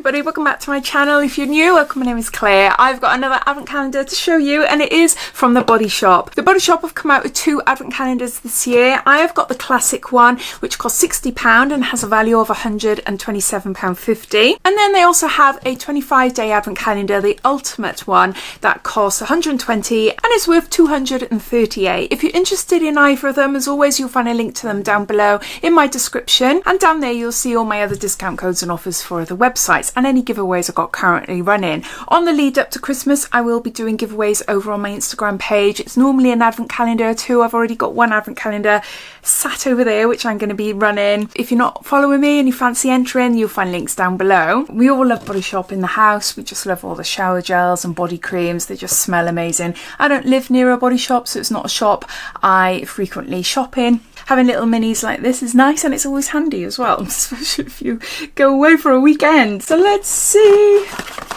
everybody, welcome back to my channel. If you're new, welcome, my name is Claire. I've got another advent calendar to show you and it is from The Body Shop. The Body Shop have come out with 2 advent calendars this year. I have got the classic one which costs £60 and has a value of £127.50, and then they also have a 25-day advent calendar, the ultimate one, that costs £120 and is worth £238. If you're interested in either of them, as always you'll find a link to them down below in my description, and down there you'll see all my other discount codes and offers for the websites and any giveaways I've got currently running. On the lead up to Christmas I will be doing giveaways over on my Instagram page. It's normally an advent calendar or 2. I've already got 1 advent calendar sat over there which I'm going to be running. If you're not following me and you fancy entering, you'll find links down below. We all love Body Shop in the house. We just love all the shower gels and body creams. They just smell amazing. I don't live near a Body Shop, so it's not a shop I frequently shop in. Having little minis like this is nice and it's always handy as well, especially if you go away for a weekend. So let's see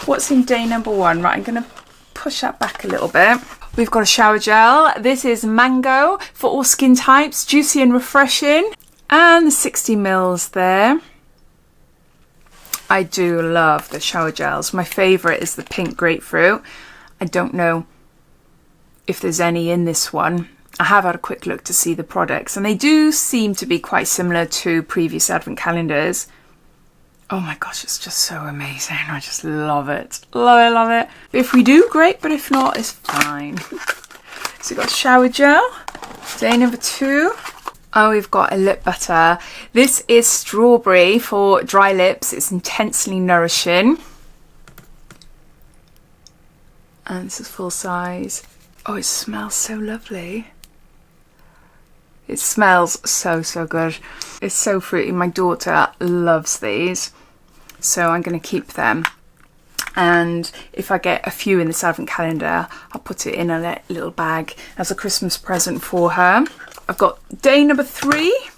what's in day number 1. Right, I'm going to push that back a little bit. We've got a shower gel. This is mango for all skin types, juicy and refreshing, and 60 mils there. I do love the shower gels. My favourite is the pink grapefruit. I don't know if there's any in this one. I have had a quick look to see the products and they do seem to be quite similar to previous advent calendars. Oh my gosh, it's just so amazing. I just love it. Love it, love it. If we do, great, but if not, it's fine. So we've got shower gel. Day number 2. Oh, we've got a lip butter. This is strawberry for dry lips. It's intensely nourishing. And this is full size. Oh, it smells so lovely. It smells so, so good. It's so fruity. My daughter loves these, so I'm going to keep them. And if I get a few in this advent calendar, I'll put it in a little bag as a Christmas present for her. I've got day number 3.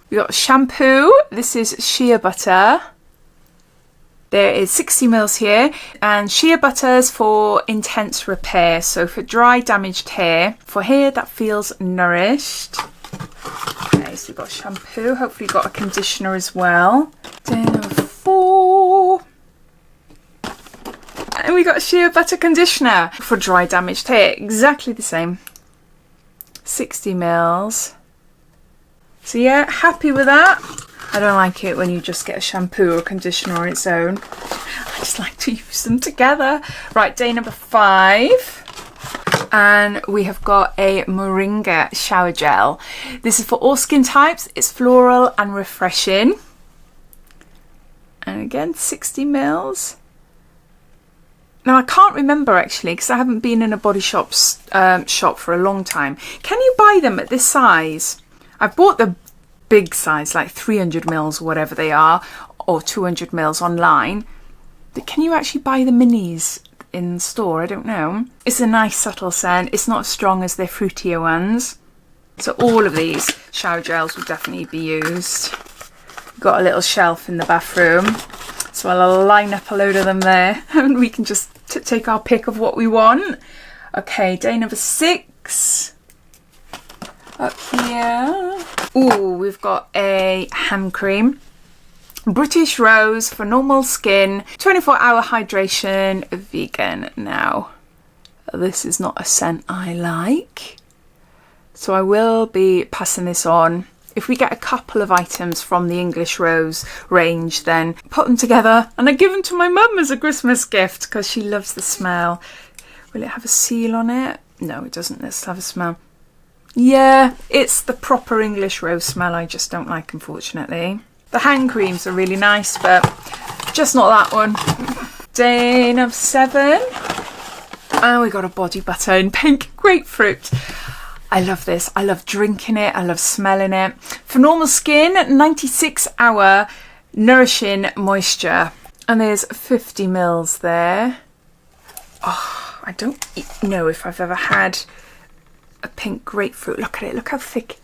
We've got shampoo. This is shea butter. There is 60 mils here, and shea butters for intense repair. So for dry, damaged hair, for hair that feels nourished. Okay, so we've got shampoo. Hopefully you've got a conditioner as well. Day number 4. And we got shea butter conditioner for dry, damaged hair. Exactly the same. 60 mils. So yeah, happy with that. I don't like it when you just get a shampoo or conditioner on its own. I just like to use them together. Right, day number 5. And we have got a moringa shower gel. This is for all skin types. It's floral and refreshing. And again, 60 mils. Now I can't remember actually because I haven't been in a Body Shop shop for a long time. Can you buy them at this size? I've bought the big size, like 300 mils or whatever they are, or 200 mils online. But can you actually buy the minis in store? I don't know. It's a nice subtle scent. It's not as strong as their fruitier ones. So all of these shower gels will definitely be used. Got a little shelf in the bathroom, so I'll line up a load of them there and we can just take our pick of what we want. Okay, day number 6. Up here. Ooh, we've got a hand cream. British Rose for normal skin. 24-hour hydration. Vegan now. This is not a scent I like, so I will be passing this on. If we get a couple of items from the English Rose range, then put them together and I give them to my mum as a Christmas gift because she loves the smell. Will it have a seal on it? No, it doesn't. Let's have a smell. Yeah, it's the proper English Rose smell I just don't like, unfortunately. The hand creams are really nice, but just not that one. Day number 7. And we got a body butter in pink grapefruit. I love this. I love drinking it. I love smelling it. For normal skin, 96-hour nourishing moisture. And there's 50 mils there. Oh, I don't know if I've ever had a pink grapefruit. Look at it. Look how thick.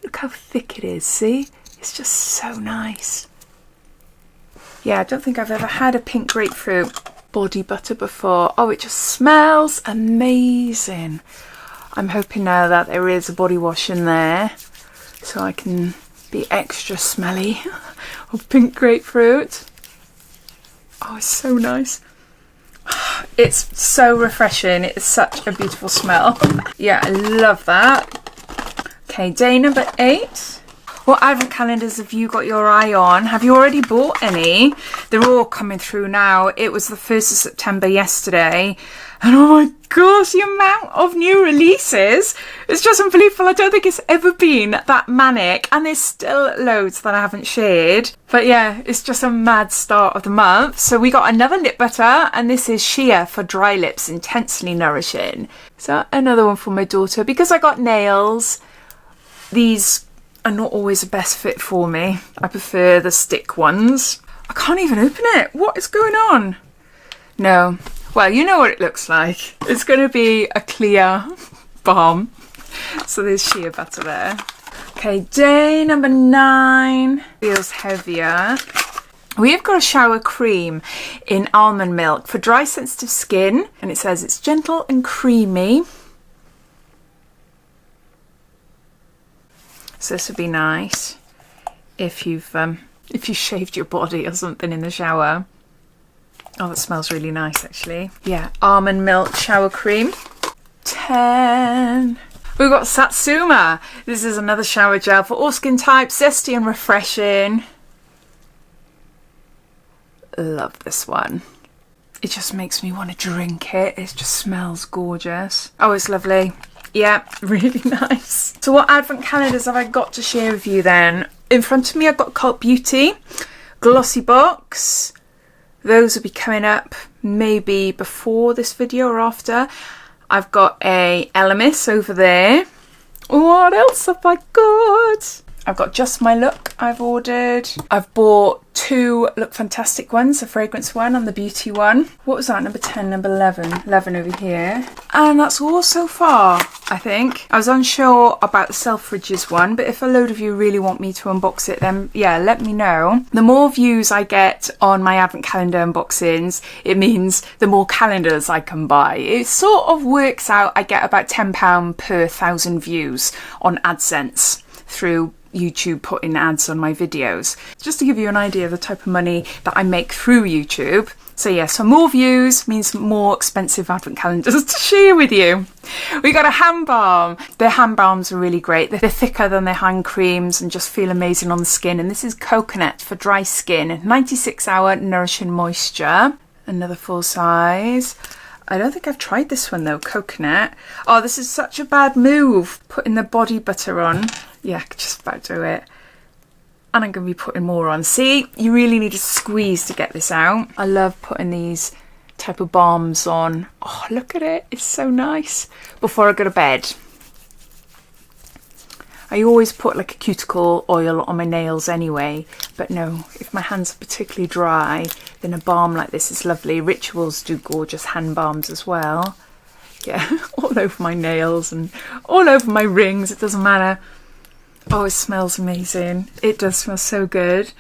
Look how thick it is. See? It's just so nice. Yeah, I don't think I've ever had a pink grapefruit body butter before. Oh, it just smells amazing. I'm hoping now that there is a body wash in there so I can be extra smelly of pink grapefruit. Oh, it's so nice. It's so refreshing. It's such a beautiful smell. Yeah, I love that. Okay, day number 8. What advent calendars have you got your eye on? Have you already bought any? They're all coming through now. It was the 1st of September yesterday. And oh my gosh, the amount of new releases. It's just unbelievable. I don't think it's ever been that manic. And there's still loads that I haven't shared. But yeah, it's just a mad start of the month. So we got another lip butter. And this is Sheer for Dry Lips, Intensely Nourishing. So another one for my daughter. Because I got nails, these are not always the best fit for me. I prefer the stick ones. I can't even open it. What is going on? No. Well, you know what it looks like. It's going to be a clear balm. So there's shea butter there. Okay, day number 9 feels heavier. We've got a shower cream in almond milk for dry sensitive skin. And it says it's gentle and creamy. So this would be nice if you've shaved your body or something in the shower. Oh, that smells really nice actually. Yeah, almond milk shower cream. 10. We've got Satsuma. This is another shower gel for all skin types, zesty and refreshing. Love this one. It just makes me want to drink it. It just smells gorgeous. Oh, it's lovely. Yeah, really nice. So what advent calendars have I got to share with you then? In front of me I've got Cult Beauty, Glossy Box. Those will be coming up maybe before this video or after. I've got a Elemis over there. What else have I got? I've got Just My Look I've ordered. I've bought 2 Look Fantastic ones, the fragrance one and the beauty one. What was that? Number 10, number 11. 11 over here. And that's all so far, I think. I was unsure about the Selfridges one, but if a load of you really want me to unbox it, then yeah, let me know. The more views I get on my advent calendar unboxings, it means the more calendars I can buy. It sort of works out, I get about £10 per 1,000 views on AdSense through YouTube putting ads on my videos, just to give you an idea of the type of money that I make through YouTube. So yeah, so more views means more expensive advent calendars to share with you. We got a hand balm. Their hand balms are really great. They're thicker than their hand creams and just feel amazing on the skin. And this is coconut for dry skin, 96-hour nourishing moisture. Another full size. I don't think I've tried this one though, coconut. Oh, this is such a bad move, putting the body butter on. Yeah, I could just about do it. And I'm going to be putting more on. See, you really need to squeeze to get this out. I love putting these type of balms on. Oh, look at it. It's so nice. Before I go to bed. I always put like a cuticle oil on my nails anyway. But no, if my hands are particularly dry, then a balm like this is lovely. Rituals do gorgeous hand balms as well. Yeah, all over my nails and all over my rings. It doesn't matter. Oh, it smells amazing. It does smell so good.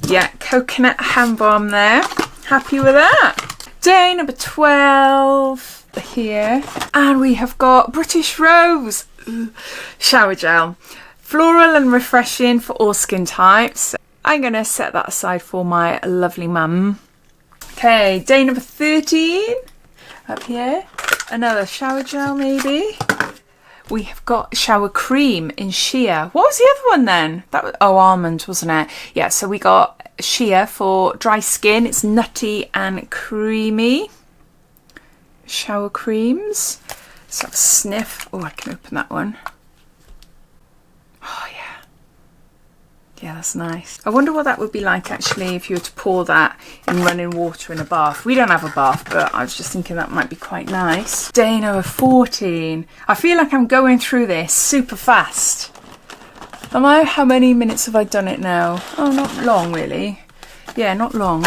Yeah, coconut hand balm there. Happy with that. Day number 12 here. And we have got British Rose shower gel. Floral and refreshing for all skin types. I'm going to set that aside for my lovely mum. Okay, day number 13. Up here. Another shower gel maybe. We have got shower cream in sheer. What was the other one then? That was, oh, almond, wasn't it? Yeah, so we got sheer for dry skin. It's nutty and creamy. Shower creams. Let's have a sniff. Oh, I can open that one. Oh, yeah. Yeah, that's nice. I wonder what that would be like actually if you were to pour that in running water in a bath. We don't have a bath, but I was just thinking that might be quite nice. Day number 14. I feel like I'm going through this super fast. Am I? How many minutes have I done it now? Oh, not long really. Yeah, not long.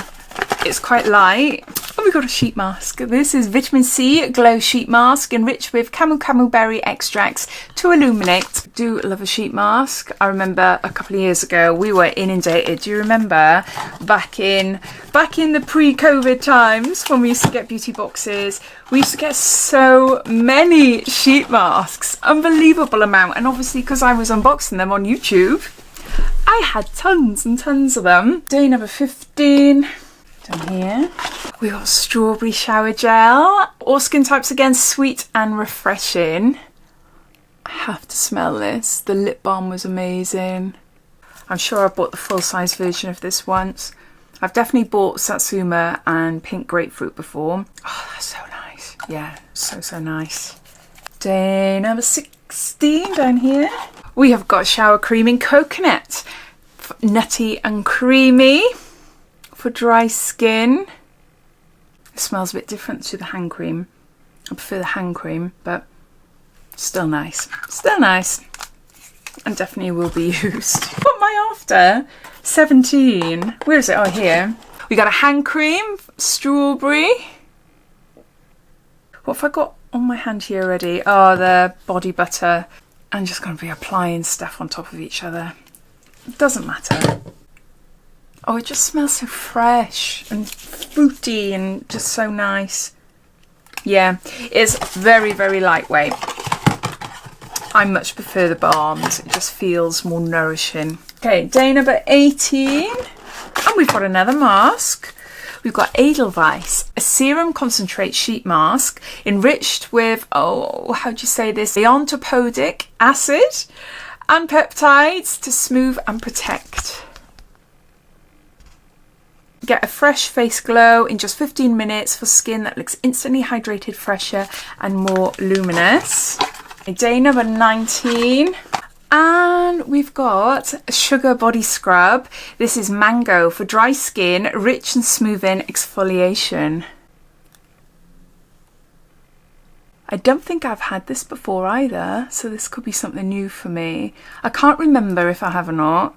It's quite light. Oh, we got a sheet mask. This is Vitamin C Glow Sheet Mask, enriched with camel berry extracts to illuminate. Do love a sheet mask. I remember a couple of years ago we were inundated. Do you remember back in the pre-COVID times when we used to get beauty boxes? We used to get so many sheet masks, unbelievable amount. And obviously because I was unboxing them on YouTube, I had tons and tons of them. Day number 15. Down here. We got strawberry shower gel. All skin types again, sweet and refreshing. I have to smell this. The lip balm was amazing. I'm sure I bought the full-size version of this once. I've definitely bought Satsuma and pink grapefruit before. Oh, that's so nice. Yeah, so nice. Day number 16 down here. We have got shower cream in coconut. Nutty and creamy for dry skin. It smells a bit different to the hand cream. I prefer the hand cream, but still nice. Still nice. And definitely will be used. What am I after? 17. Where is it? Oh, here. We got a hand cream, strawberry. What have I got on my hand here already? Oh, the body butter. I'm just going to be applying stuff on top of each other. It doesn't matter. Oh, it just smells so fresh and fruity and just so nice. Yeah, it's very, very lightweight. I much prefer the balms. It just feels more nourishing. Okay, day number 18. And we've got another mask. We've got Edelweiss, a serum concentrate sheet mask enriched with, oh, how do you say this? Diaryofabeautygeek acid and peptides to smooth and protect. Get a fresh face glow in just 15 minutes for skin that looks instantly hydrated, fresher and more luminous. Day number 19. And we've got a sugar body scrub. This is mango for dry skin, rich and smoothing exfoliation. I don't think I've had this before either, so this could be something new for me. I can't remember if I have or not.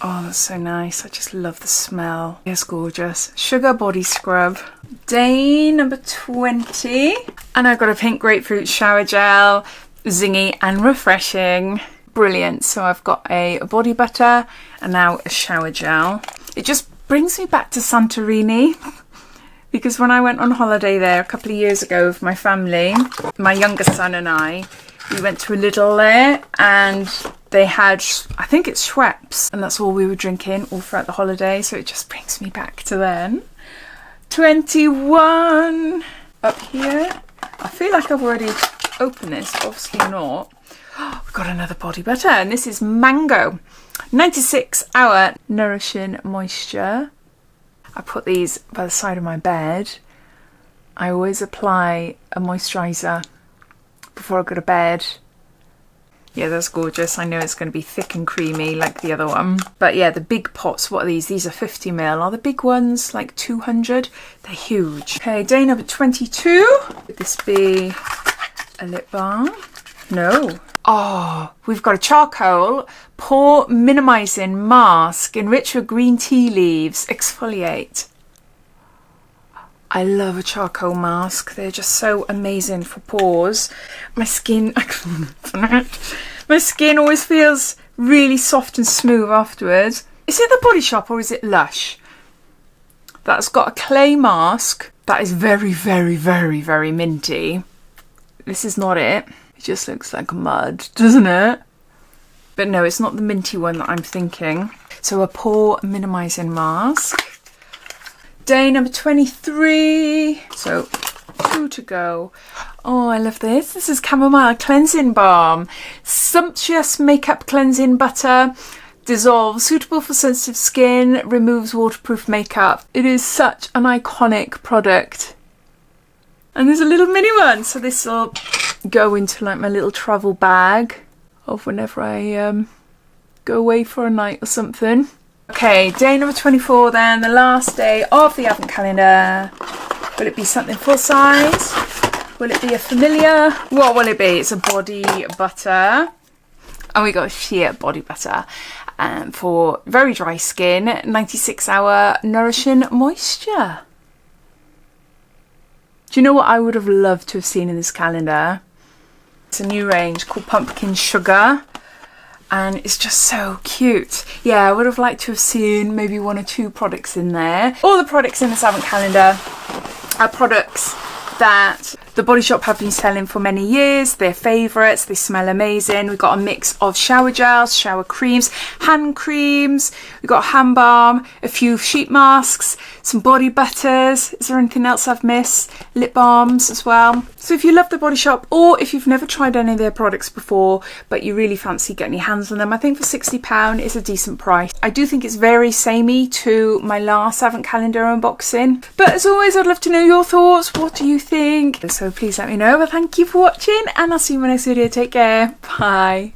Oh, that's so nice. I just love the smell. It's gorgeous. Sugar body scrub. Day number 20. And I've got a pink grapefruit shower gel. Zingy and refreshing. Brilliant. So I've got a body butter and now a shower gel. It just brings me back to Santorini. Because when I went on holiday there a couple of years ago with my family, my youngest son and I, we went to a Lidl there and they had, I think it's Schweppes, and that's all we were drinking all throughout the holiday, so it just brings me back to then. 21 up here. I feel like I've already opened this, but obviously not. Oh, we've got another body butter, and this is mango. 96-hour nourishing moisture. I put these by the side of my bed. I always apply a moisturiser before I go to bed. Yeah, that's gorgeous. I know it's going to be thick and creamy like the other one. But yeah, the big pots, what are these? These are 50ml. Are the big ones like 200? They're huge. Okay, day number 22. Would this be a lip balm? No. Oh, we've got a charcoal pore minimizing mask enriched with green tea leaves. Exfoliate. I love a charcoal mask. They're just so amazing for pores. My skin, my skin always feels really soft and smooth afterwards. Is it the Body Shop or is it Lush? That's got a clay mask that is very, very, very, very minty. This is not it. It just looks like mud, doesn't it? But no, it's not the minty one that I'm thinking. So a pore minimizing mask. Day number 23. So 2 to go. Oh, I love this. This is chamomile cleansing balm. Sumptuous makeup cleansing butter. Dissolves, suitable for sensitive skin, removes waterproof makeup. It is such an iconic product. And there's a little mini one. So this will go into like my little travel bag of whenever I go away for a night or something. Okay, day number 24 then, the last day of the advent calendar. Will it be something full size? Will it be a familiar? What will it be? It's a body butter. And we got a sheer body butter for very dry skin, 96-hour nourishing moisture. Do you know what I would have loved to have seen in this calendar? It's a new range called Pumpkin Sugar. And it's just so cute. Yeah, I would have liked to have seen maybe 1 or 2 products in there. All the products in this advent calendar are products that The Body Shop have been selling for many years. They're favourites. They smell amazing. We've got a mix of shower gels, shower creams, hand creams. We've got hand balm, a few sheet masks, some body butters. Is there anything else I've missed? Lip balms as well. So if you love the Body Shop, or if you've never tried any of their products before but you really fancy getting your hands on them, I think for £60 is a decent price. I do think it's very samey to my last Advent calendar unboxing, but as always I'd love to know your thoughts. What do you think? So please let me know. But thank you for watching, and I'll see you in my next video. Take care. Bye.